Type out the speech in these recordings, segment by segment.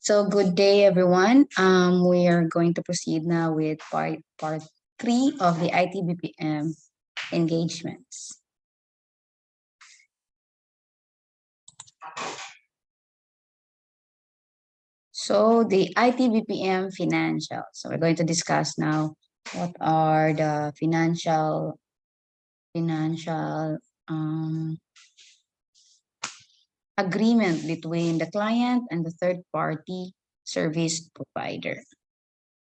So good day, everyone. We are going to proceed now with part three of the IT BPM engagements. So the IT BPM financial. So we're going to discuss now what are the financial agreement between the client and the third party service provider.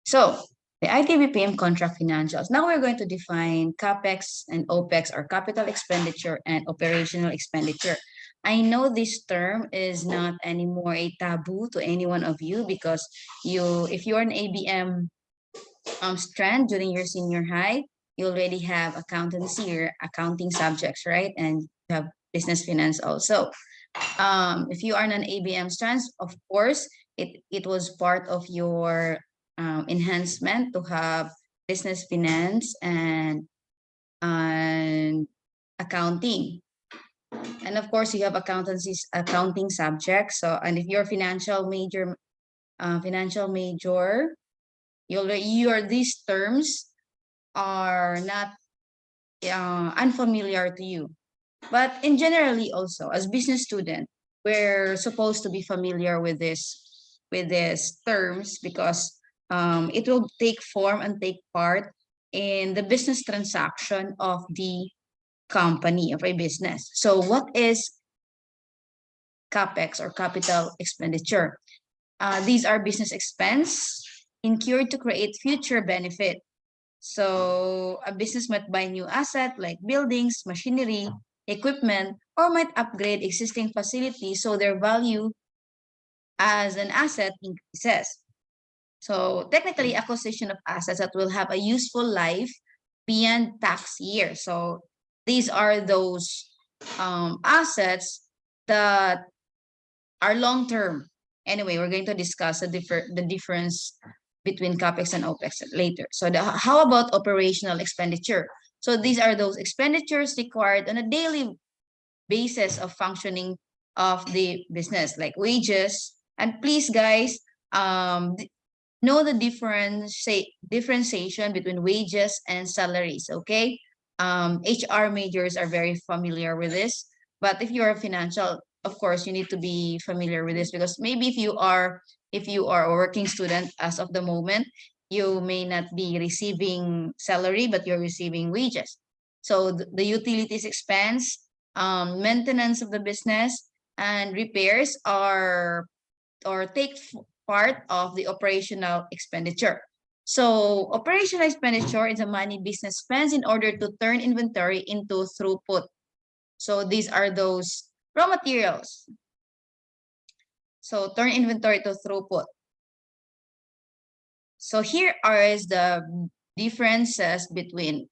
So the IT-BPM contract financials. Now we're going to define CAPEX and OPEX, or capital expenditure and operational expenditure. I know this term is not anymore a taboo to any one of you because if you're an ABM strand during your senior high, you already have accountancy or accounting subjects, right? And you have business finance also. If you are an ABM strands, of course, it was part of your enhancement to have business finance and accounting. And of course, you have accounting subjects. So, and if you're financial major, these terms are not unfamiliar to you. But in generally also, as business student, we're supposed to be familiar with these terms because it will take form and take part in the business transaction of the company, of a business. So what is CAPEX, or capital expenditure? These are business expense incurred to create future benefit. So a business might buy new asset like buildings, machinery, equipment, or might upgrade existing facilities so their value as an asset increases. So technically, acquisition of assets that will have a useful life beyond tax year. So these are those assets that are long-term. Anyway, we're going to discuss the difference between CAPEX and OPEX later. So how about operational expenditure? So these are those expenditures required on a daily basis of functioning of the business, like wages. And please, guys, know the differentiation between wages and salaries, okay? HR majors are very familiar with this, but if you're a financial, of course, you need to be familiar with this because maybe if you are a working student as of the moment, you may not be receiving salary, but you're receiving wages. So the utilities expense, maintenance of the business, and repairs are or take part of the operational expenditure. So operational expenditure is the money business spends in order to turn inventory into throughput. So these are those raw materials. So turn inventory to throughput. So here are the differences between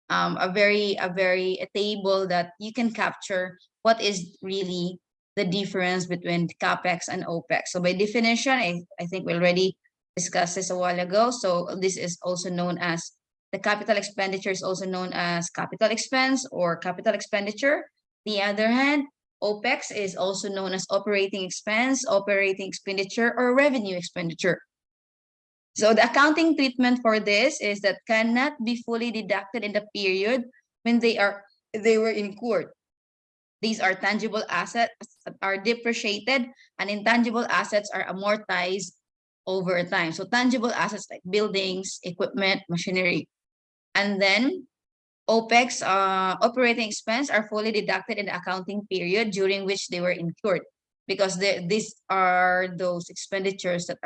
a table that you can capture what is really the difference between CAPEX and OPEX. So by definition, I think we already discussed this a while ago. So this is also known as the capital expenditure is also known as capital expense or capital expenditure. The other hand, OPEX is also known as operating expense, operating expenditure, or revenue expenditure. So the accounting treatment for this is that cannot be fully deducted in the period when they were incurred. These are tangible assets that are depreciated, and intangible assets are amortized over time. So tangible assets like buildings, equipment, machinery. And then OPEX, operating expense, are fully deducted in the accounting period during which they were incurred, because these are those expenditures that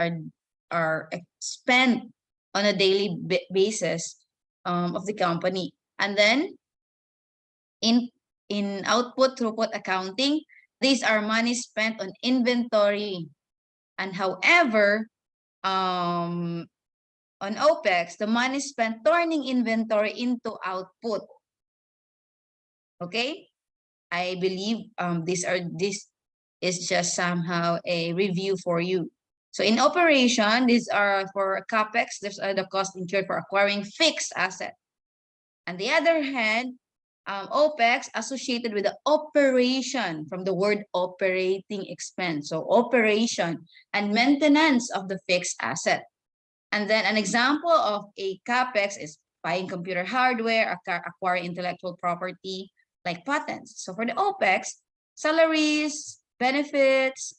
are spent on a daily basis of the company. And then in output throughput accounting, these are money spent on inventory. And however, on OPEX, the money spent turning inventory into output. Okay, I believe this is just somehow a review for you. So in operation, these are for CAPEX. These are the costs incurred for acquiring fixed asset. On the other hand, OPEX associated with the operation, from the word operating expense. So operation and maintenance of the fixed asset. And then an example of a CAPEX is buying computer hardware, acquiring intellectual property like patents. So for the OPEX, salaries, benefits,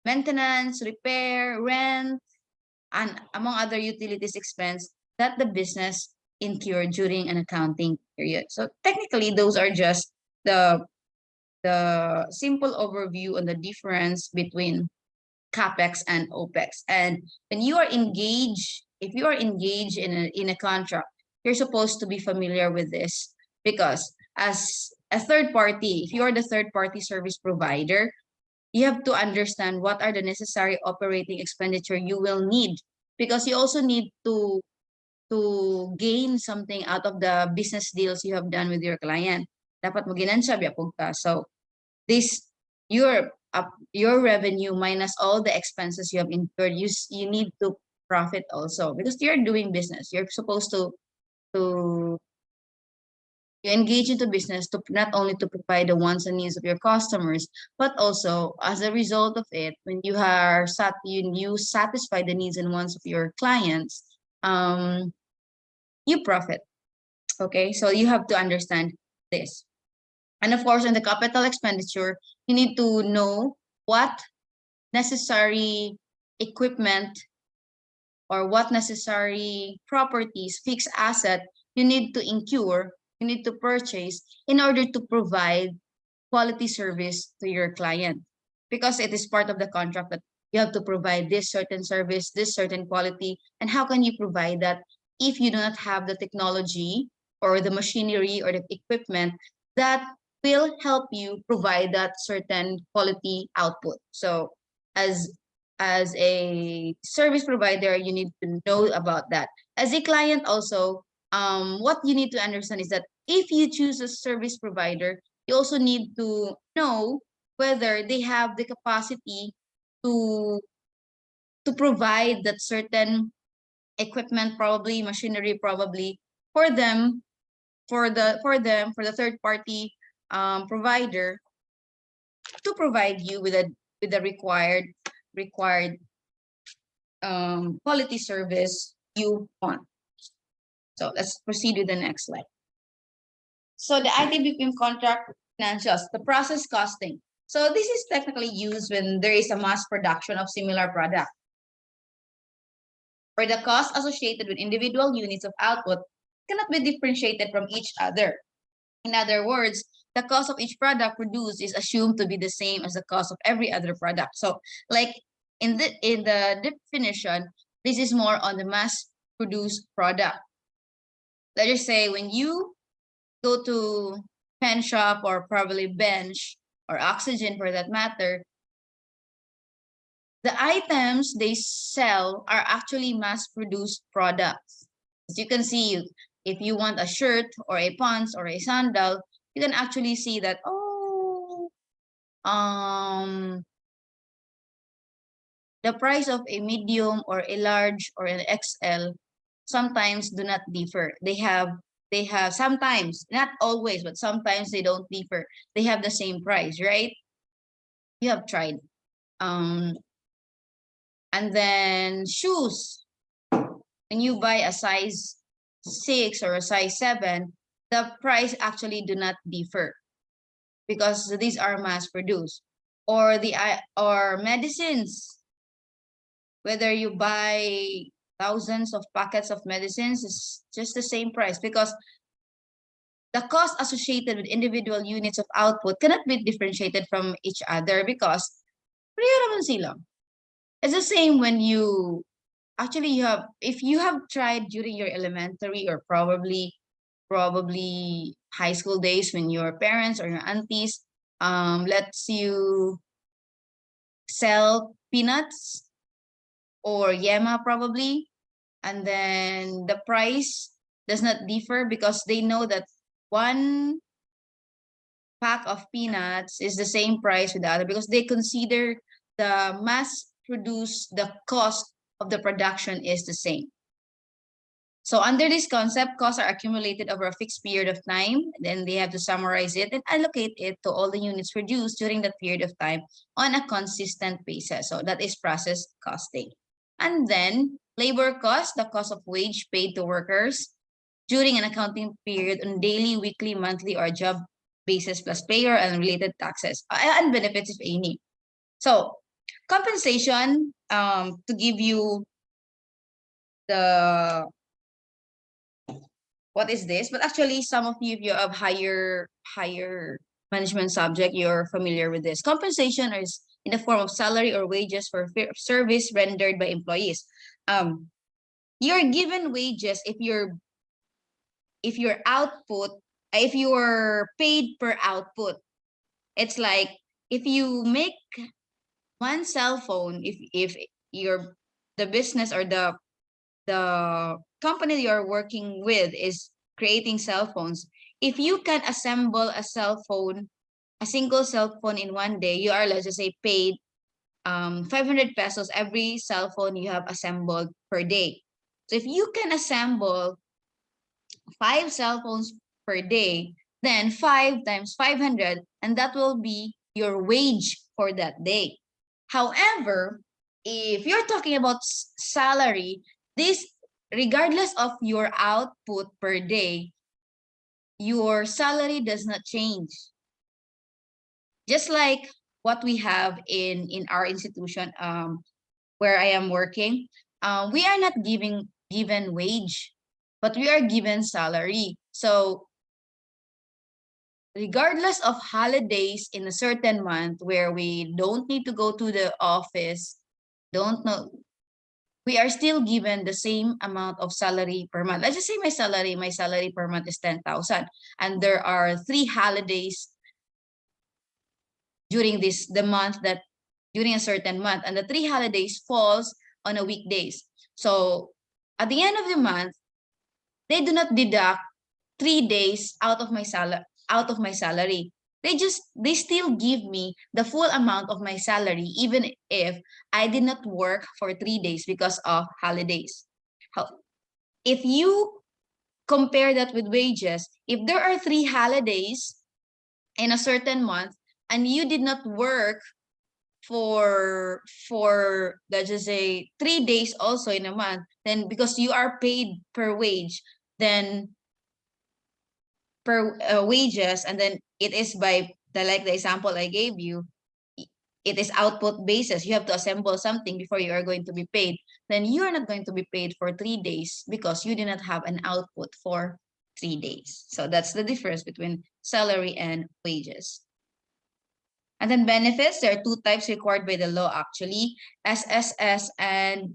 maintenance, repair, rent, and among other utilities expense that the business incurred during an accounting period. So technically, those are just the simple overview on the difference between CAPEX and OPEX. And when you are engaged, if you are engaged in a contract, you're supposed to be familiar with this, because as a third party, if you are the third party service provider, you have to understand what are the necessary operating expenditure you will need, because you also need to gain something out of the business deals you have done with your client. Dapat mo ginansya biya pugta. So this your revenue minus all the expenses you have incurred, you need to profit also, because you're doing business. You're supposed to you engage into business to not only to provide the wants and needs of your customers, but also as a result of it, when you are you satisfy the needs and wants of your clients, you profit. Okay, so you have to understand this. And of course, in the capital expenditure, you need to know what necessary equipment or what necessary properties, fixed asset you need to incur, you need to purchase in order to provide quality service to your client. Because it is part of the contract that you have to provide this certain service, this certain quality. And how can you provide that if you do not have the technology or the machinery or the equipment that will help you provide that certain quality output? So as a service provider, you need to know about that. As a client also, what you need to understand is that if you choose a service provider, you also need to know whether they have the capacity to provide that certain equipment, probably machinery, probably for them, for the third party provider to provide you with the required quality service you want. So let's proceed with the next slide. So the It Bpm contract financials, the process costing. So this is technically used when there is a mass production of similar product, where the cost associated with individual units of output cannot be differentiated from each other. In other words, the cost of each product produced is assumed to be the same as the cost of every other product. So like in the definition, this is more on the mass produced product. Let's just say when you go to pen shop or probably bench or oxygen for that matter, the items they sell are actually mass-produced products. As you can see, if you want a shirt or a pants or a sandal, you can actually see that, the price of a medium or a large or an XL sometimes do not differ. They have sometimes, not always, but sometimes they don't differ. They have the same price, right? You have tried. And then shoes. When you buy a size 6 or a size 7, the price actually do not differ because these are mass produced. Or medicines. Whether you buy thousands of packets of medicines, is just the same price, because the cost associated with individual units of output cannot be differentiated from each other because pareho naman sila. It's the same when you actually if you have tried during your elementary or probably high school days, when your parents or your aunties lets you sell peanuts or yema probably, and then the price does not differ because they know that one pack of peanuts is the same price with the other, because they consider the mass produced, the cost of the production is the same. So under this concept, costs are accumulated over a fixed period of time. Then they have to summarize it and allocate it to all the units produced during that period of time on a consistent basis. So that is process costing. And then labor cost, the cost of wage paid to workers during an accounting period on daily, weekly, monthly, or job basis plus payer and related taxes and benefits if any. So compensation, to give you the what is this, but actually some of you, if you have higher management subject, you're familiar with this. Compensation is in the form of salary or wages for service rendered by employees. You're given wages if your output, if you're paid per output. It's like if you make one cell phone, if you're the business or the company you're working with is creating cell phones, if you can assemble a cell phone, a single cell phone in one day, you are, let's just say, paid 500 pesos every cell phone you have assembled per day. So if you can assemble 5 cell phones per day, then 5 times 500, and that will be your wage for that day. However, if you're talking about salary, this, regardless of your output per day, your salary does not change. Just like what we have in our institution, where I am working, we are not given wage, but we are given salary. So regardless of holidays in a certain month where we don't need to go to the office, we are still given the same amount of salary per month. Let's just say my salary per month is 10,000, and there are 3 holidays during during a certain month, and the 3 holidays falls on a weekdays. So at the end of the month, they do not deduct 3 days out of my salary. They still give me the full amount of my salary, even if I did not work for 3 days because of holidays. If you compare that with wages, if there are 3 holidays in a certain month and you did not work for let's just say 3 days also in a month, then because you are paid per wage, then per wages, and then it is by like the example I gave you, it is output basis. You have to assemble something before you are going to be paid. Then you are not going to be paid for 3 days because you did not have an output for 3 days. So that's the difference between salary and wages. And then benefits, there are 2 types required by the law actually, SSS and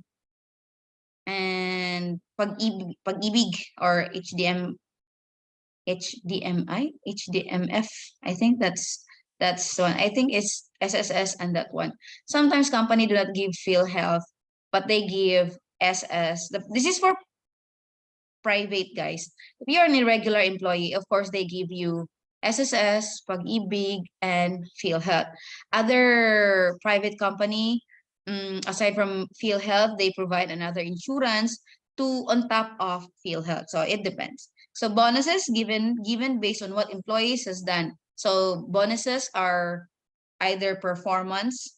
pag-ibig or HDMF. I think that's one. I think it's SSS and that one. Sometimes company do not give PhilHealth, but they give SS. This is for private, guys. If you're an irregular employee, of course they give you SSS, pag-ibig, and PhilHealth. Other private company, aside from PhilHealth, they provide another insurance on top of PhilHealth. So it depends. So bonuses given based on what employees has done. So bonuses are either performance,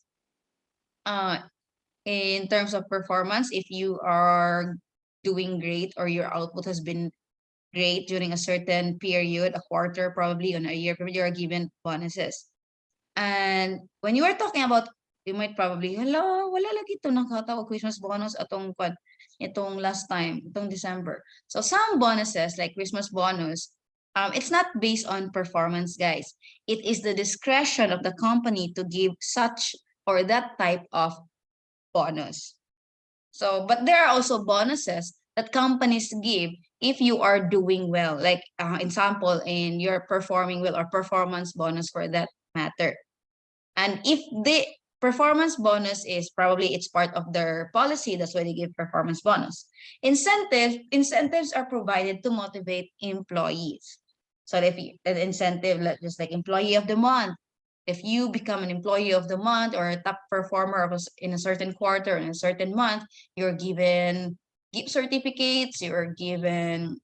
in terms of performance, if you are doing great or your output has been great during a certain period, a quarter, probably on a year, you are given bonuses. And when you are talking about, you might probably, hello, wala lagi ito nakatawag Christmas bonus itong last time, itong December. So some bonuses like Christmas bonus, it's not based on performance, guys. It is the discretion of the company to give such or that type of bonus. So, but there are also bonuses that companies give if you are doing well, like example, in you're performing well, or performance bonus for that matter. And if the performance bonus is probably it's part of their policy, that's why they give performance bonus. Incentives are provided to motivate employees. So if an incentive, just like employee of the month, if you become an employee of the month or a top performer in a certain quarter, in a certain month, you're given gift certificates, you are given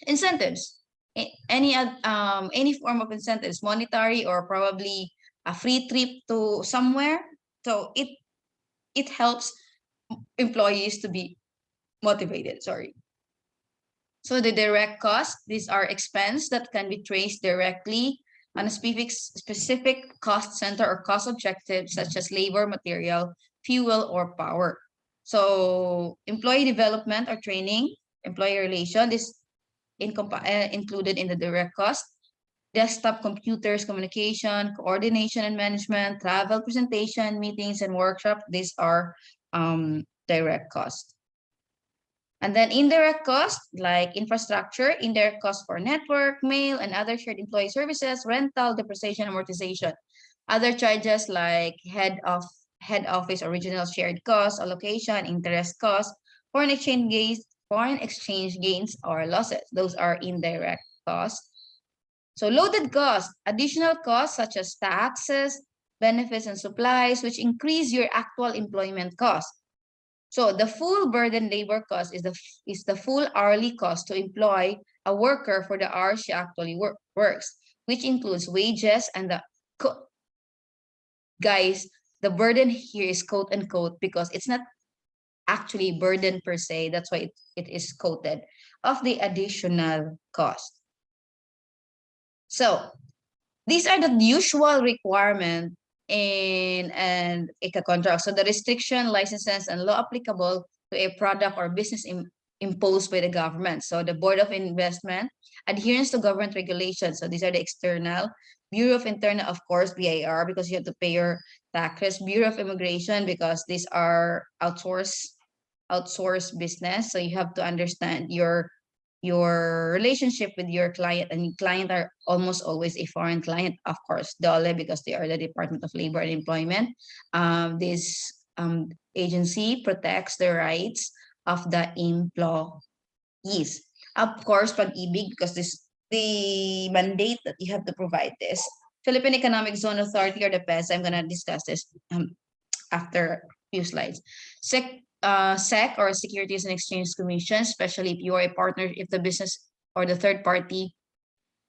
incentives, any form of incentives, monetary or probably a free trip to somewhere. So it helps employees to be motivated. Sorry. So the direct costs, these are expense that can be traced directly on a specific cost center or cost objective, such as labor, material, fuel, or power. So employee development or training, employee relation, this included in the direct cost. Desktop computers, communication, coordination and management, travel, presentation, meetings, and workshop, these are direct costs. And then indirect costs like infrastructure, indirect costs for network, mail, and other shared employee services, rental, depreciation, amortization. Other charges like head office original shared costs, allocation, interest costs, foreign exchange gains or losses. Those are indirect costs. So loaded costs, additional costs such as taxes, benefits, and supplies, which increase your actual employment cost. So the full burden labor cost is the full hourly cost to employ a worker for the hours she actually works, which includes wages and guys, the burden here is quote unquote because it's not actually burden per se. That's why it is quoted of the additional cost. So these are the usual requirement in an ICA contract. So the restriction, licenses, and law applicable to a product or business imposed by the government. So the Board of Investment, adherence to government regulations. So these are the external. Bureau of Internal, of course, BIR, because you have to pay your taxes. Bureau of Immigration, because these are outsourced business. So you have to understand your relationship with your client, and client are almost always a foreign client, of course, DOLE, because they are the Department of Labor and Employment. This agency protects the rights of the employees. Of course, pag-ibig, because this the mandate that you have to provide this. Philippine Economic Zone Authority, or the PEZA, I'm gonna discuss this after a few slides. SEC, or Securities and Exchange Commission, especially if you are a partner, if the business or the third party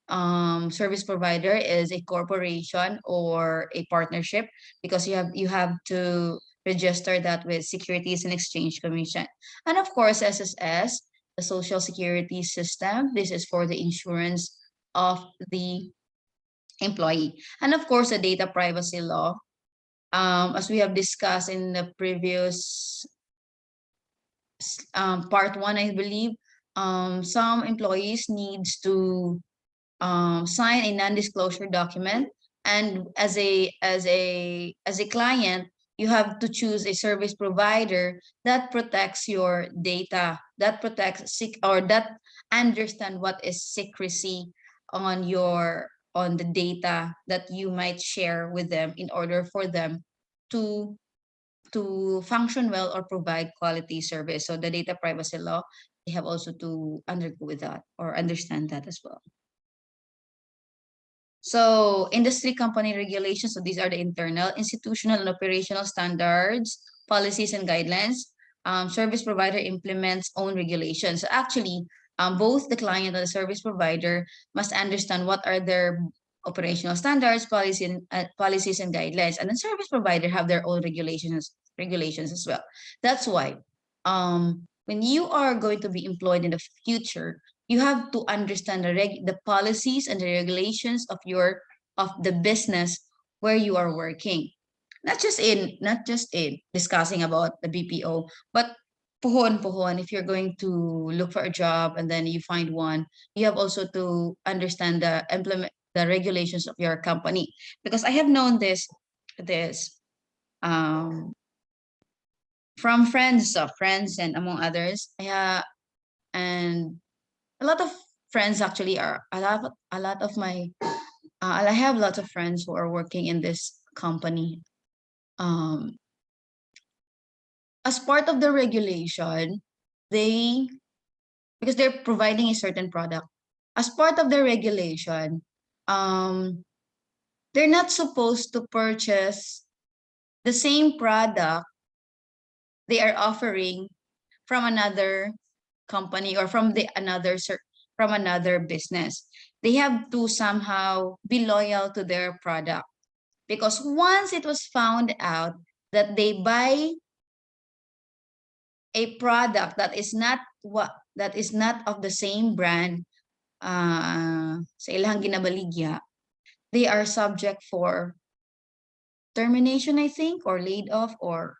service provider is a corporation or a partnership, because you have to register that with Securities and Exchange Commission. And of course, SSS, the Social Security System. This is for the insurance of the employee. And of course, the data privacy law. As we have discussed in the previous part 1, I believe, some employees needs to sign a non-disclosure document, and as a client, you have to choose a service provider that protects your data, that protects or that understand what is secrecy on the data that you might share with them, in order for them to function well or provide quality service. So the data privacy law, they have also to undergo with that or understand that as well. So industry company regulations. So these are the internal, institutional, and operational standards, policies, and guidelines. Service provider implements own regulations. So actually, both the client and the service provider must understand what are their operational standards, policies, and guidelines. And the service provider have their own regulations as well. That's why when you are going to be employed in the future, you have to understand the policies and the regulations of the business where you are working. Not just in discussing about the BPO, but puhon, if you're going to look for a job and then you find one, you have also to understand the regulations of your company. Because I have known this from friends and among others. Yeah, and a lot of friends actually are a lot of my I have lots of friends who are working in this company. As part of the regulation, because they're providing a certain product, as part of the regulation, they're not supposed to purchase the same product they are offering from another company or from from another business. They have to somehow be loyal to their product, because once it was found out that they buy a product that is not of the same brand sa ilang ginabaligya, they are subject for termination, I think, or laid off, or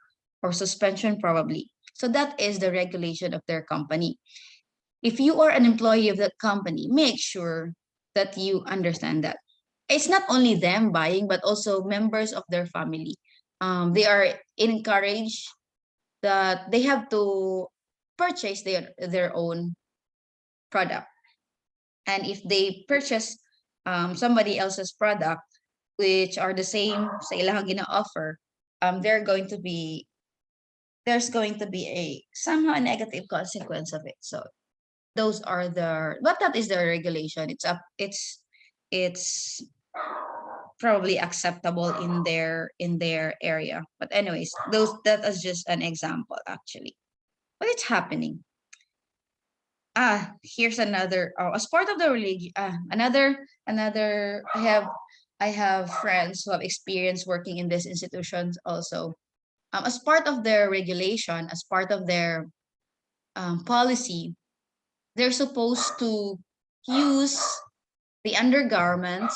suspension probably. So that is the regulation of their company. If you are an employee of that company, make sure that you understand that. It's not only them buying, but also members of their family. They are encouraged that they have to purchase their own product. And if they purchase somebody else's product, which are the same sa ilang gina-offer, there's going to be a somehow a negative consequence of it. So those are but that is the regulation. It's probably acceptable in their area. But anyways, that is just an example actually. What is happening? Here's another, as part of the religion, another I have friends who have experience working in these institutions also. As part of their regulation, as part of their policy, they're supposed to use the undergarments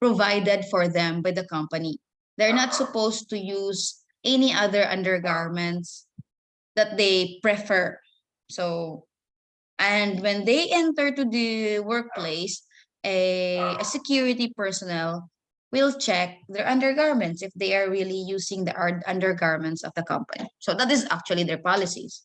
provided for them by the company. They're not supposed to use any other undergarments that they prefer. So, and when they enter to the workplace, a security personnel will check their undergarments if they are really using the undergarments of the company. So that is actually their policies.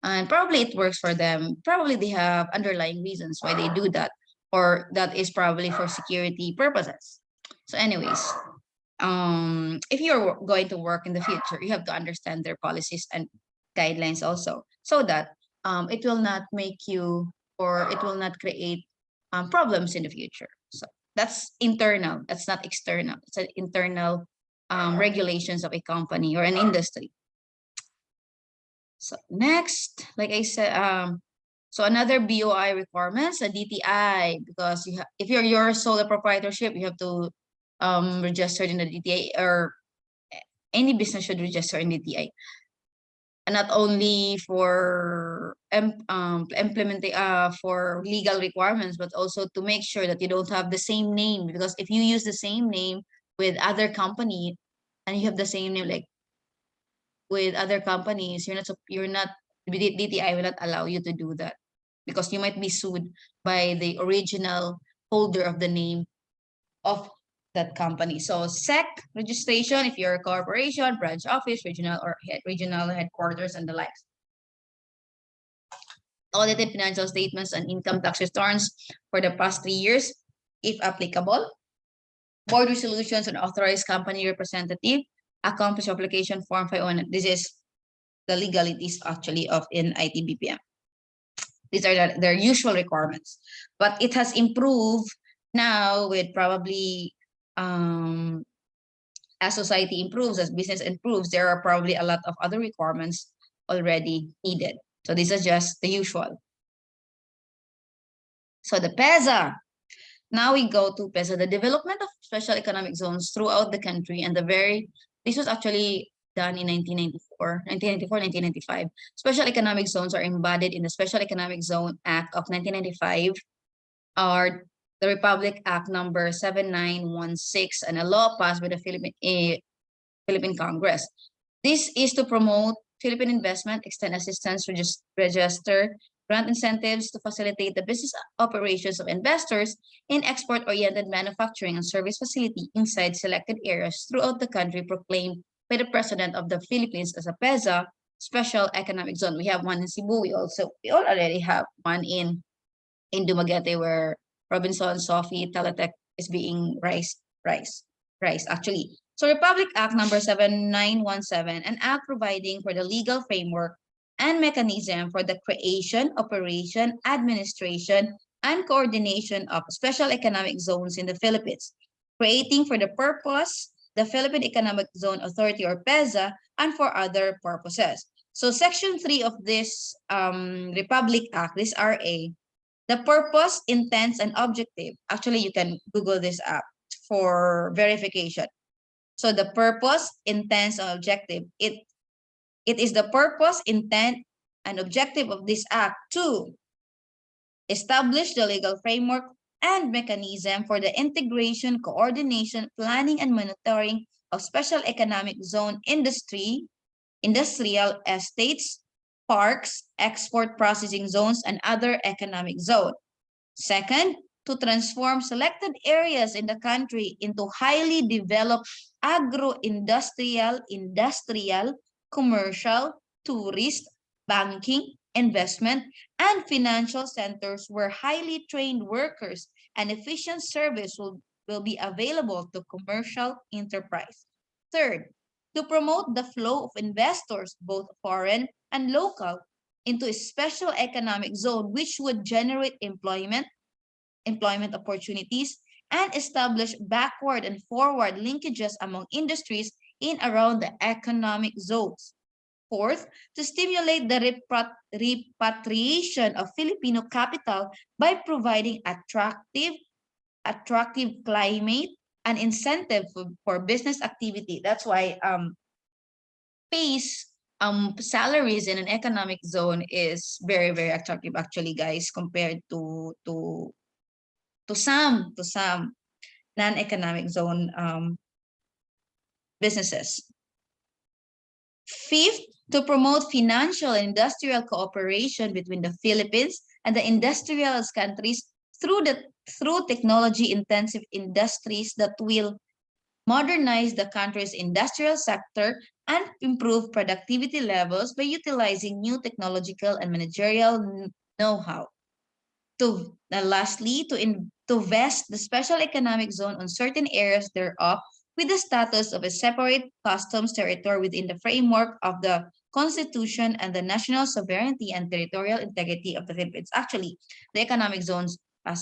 And probably it works for them. Probably they have underlying reasons why they do that, or that is probably for security purposes. So anyways, if you're going to work in the future, you have to understand their policies and guidelines also, so that it will not make you, or it will not create problems in the future. So that's internal, that's not external. It's an internal regulations of a company or an industry. So next, like I said, so another BOI requirements, a DTI, because if you're a sole proprietorship, you have to register in the DTI, or any business should register in DTI. And not only for implementing for legal requirements, but also to make sure that you don't have the same name, because if you use the same name with other company, and you have the same name like with other companies, DTI will not allow you to do that, because you might be sued by the original holder of the name of that company. So SEC registration, if you're a corporation, branch office, regional headquarters, and the likes. Audited financial statements and income tax returns for the past 3 years, if applicable. Board resolutions and authorized company representative, accomplished application form 501. This is the legalities actually of in It Bpm. These are their usual requirements, but it has improved now with probably as society improves, as business improves, there are probably a lot of other requirements already needed. So these are just the usual. So the PEZA. Now we go to PEZA, the development of special economic zones throughout the country, and this was actually done in 1995. Special economic zones are embodied in the Special Economic Zone Act of 1995, or the Republic Act number 7916, and a law passed by the Philippine Congress. This is to promote Philippine investment, extend assistance, register grant incentives to facilitate the business operations of investors in export-oriented manufacturing and service facility inside selected areas throughout the country, proclaimed by the President of the Philippines as a PEZA, Special Economic Zone. We have one in Cebu. We already have one in Dumaguete, where Robinson, Sophie, Teletech is being raised actually. So Republic Act number 7917, an act providing for the legal framework and mechanism for the creation, operation, administration, and coordination of special economic zones in the Philippines, creating for the purpose the Philippine Economic Zone Authority, or PEZA, and for other purposes. So Section 3 of this Republic Act, this RA, the purpose, intents, and objective. Actually, you can Google this app for verification. So the purpose, intents, and objective. It is the purpose, intent, and objective of this act to establish the legal framework and mechanism for the integration, coordination, planning, and monitoring of special economic zone industrial estates, parks, export processing zones, and other economic zone. Second, to transform selected areas in the country into highly developed agro-industrial, commercial, tourist, banking, investment, and financial centers where highly trained workers and efficient service will be available to commercial enterprise. Third, to promote the flow of investors, both foreign and local, into a special economic zone which would generate employment opportunities, and establish backward and forward linkages among industries in around the economic zones. Fourth, to stimulate the repatriation of Filipino capital by providing attractive climate and incentive for business activity. That's why pays salaries in an economic zone is very, very attractive actually, guys, compared to some non-economic zone businesses. Fifth, to promote financial and industrial cooperation between the Philippines and the industrialized countries through technology-intensive industries that will modernize the country's industrial sector and improve productivity levels by utilizing new technological and managerial know-how. Lastly, to vest the special economic zone on certain areas thereof with the status of a separate customs territory within the framework of the Constitution and the national sovereignty and territorial integrity of the Philippines. Actually, the economic zones are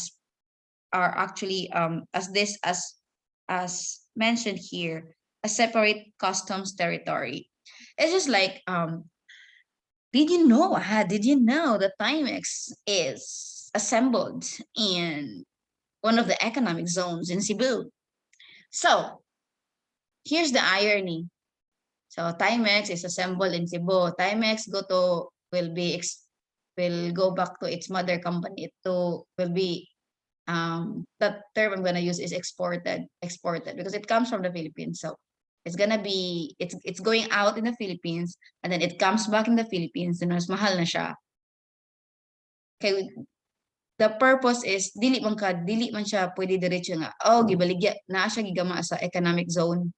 actually as mentioned here, a separate customs territory. It's just like did you know that Timex is assembled in one of the economic zones in Cebu? So here's the irony. So Timex is assembled in Cebu. Timex will go back to its mother company. Will be that term I'm gonna use is exported because it comes from the Philippines. So it's gonna be it's going out in the Philippines and then it comes back in the Philippines and mas mahal na siya. Okay, the purpose is dili man siya pwede diretso nga gibaligya na siya gigama sa economic zone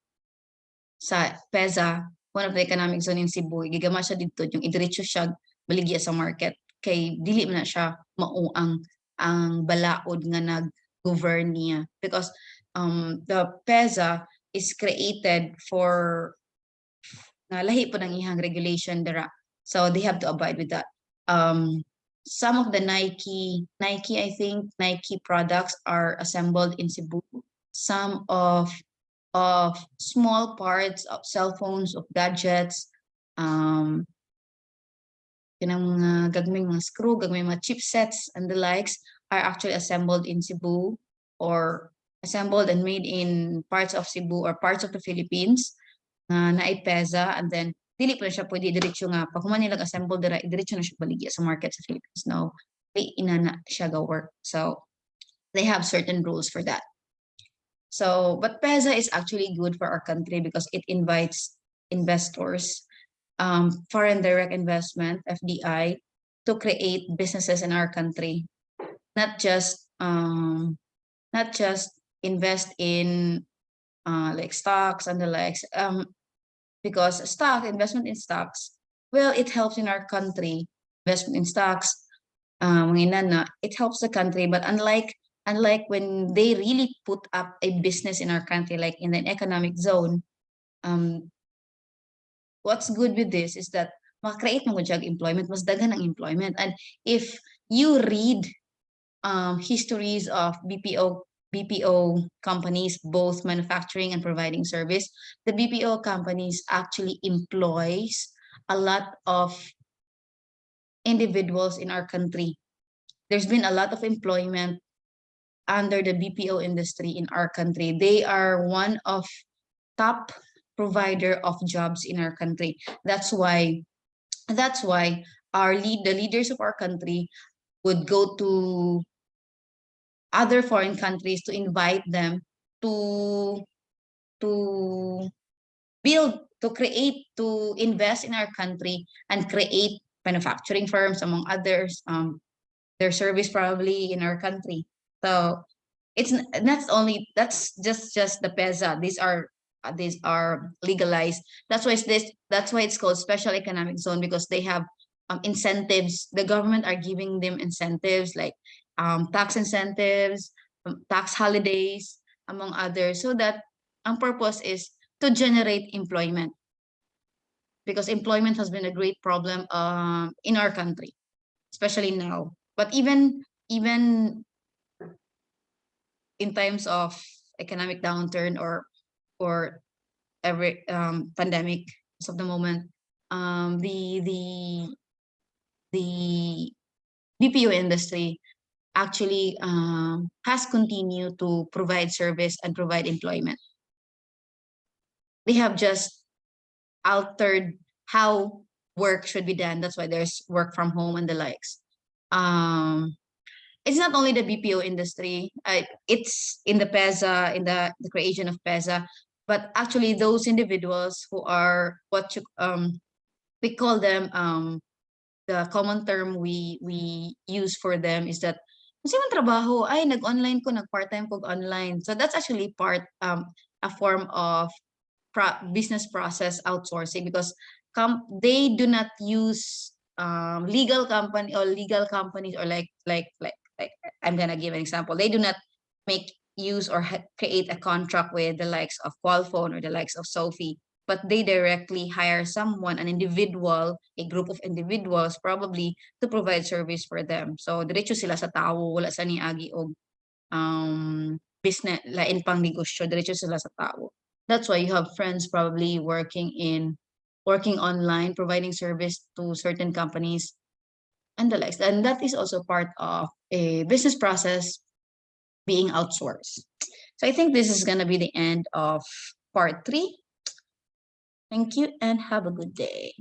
sa PEZA, one of the economic zone in Cebu. Gigama siya dito yung idiretso siya baligya sa market kay dili man na siya mao ang balaod nga nag-govern niya because the PEZA is created for lahi po ng ihang regulation dira. So they have to abide with that. Some of the Nike, I think, Nike products are assembled in Cebu. Some of small parts of cell phones, of gadgets, mga gagmay mga screw, gagmay mga chipsets and the likes are actually assembled in Cebu or assembled and made in parts of Cebu or parts of the Philippines na PEZA, and then dili pa siya pwede diretso nga pag human nilang assemble dira diretso na siya baligya sa market sa Philippines. No, di inana siya go work. So they have certain rules for that. So but PEZA is actually good for our country because it invites investors, foreign direct investment, FDI, to create businesses in our country, not just invest in like stocks and the likes, because investment in stocks, well, it helps in our country. Investment in stocks, it helps the country, but unlike when they really put up a business in our country, like in an economic zone, what's good with this is that makakreate ng employment, mas daghan ang employment. And if you read histories of BPO companies, both manufacturing and providing service, the BPO companies actually employs a lot of individuals in our country. There's been a lot of employment under the BPO industry in our country. They are one of top provider of jobs in our country. That's why the leaders of our country would go to other foreign countries to invite them to to build, to create, to invest in our country and create manufacturing firms among others. Their service probably in our country. So that's just the PEZA. These are legalized. That's why it's called special economic zone, because they have incentives. The government are giving them incentives like tax incentives, tax holidays, among others, so that ang purpose is to generate employment, because employment has been a great problem in our country, especially now. But even in times of economic downturn or every pandemic as of the moment, the BPO industry actually has continued to provide service and provide employment. They have just altered how work should be done. That's why there's work from home and the likes. It's not only the BPO industry. It's in the PEZA, in the creation of PEZA, but actually those individuals who are we call them the common term we use for them is that kasi man trabaho ay nag-online ko, nag-part-time ko online. So that's actually a form of business process outsourcing, because they do not use legal companies, or like I'm gonna give an example. They do not make use or create a contract with the likes of Qualphone or the likes of Sophie, but they directly hire someone, an individual, a group of individuals probably, to provide service for them. So diretso sila sa tao, wala sa niagi og business lain pang negosyo, diretso sila sa tao. That's why you have friends probably working online, providing service to certain companies and the likes. And that is also part of a business process being outsourced. So I think this is going to be the end of part 3. Thank you and have a good day.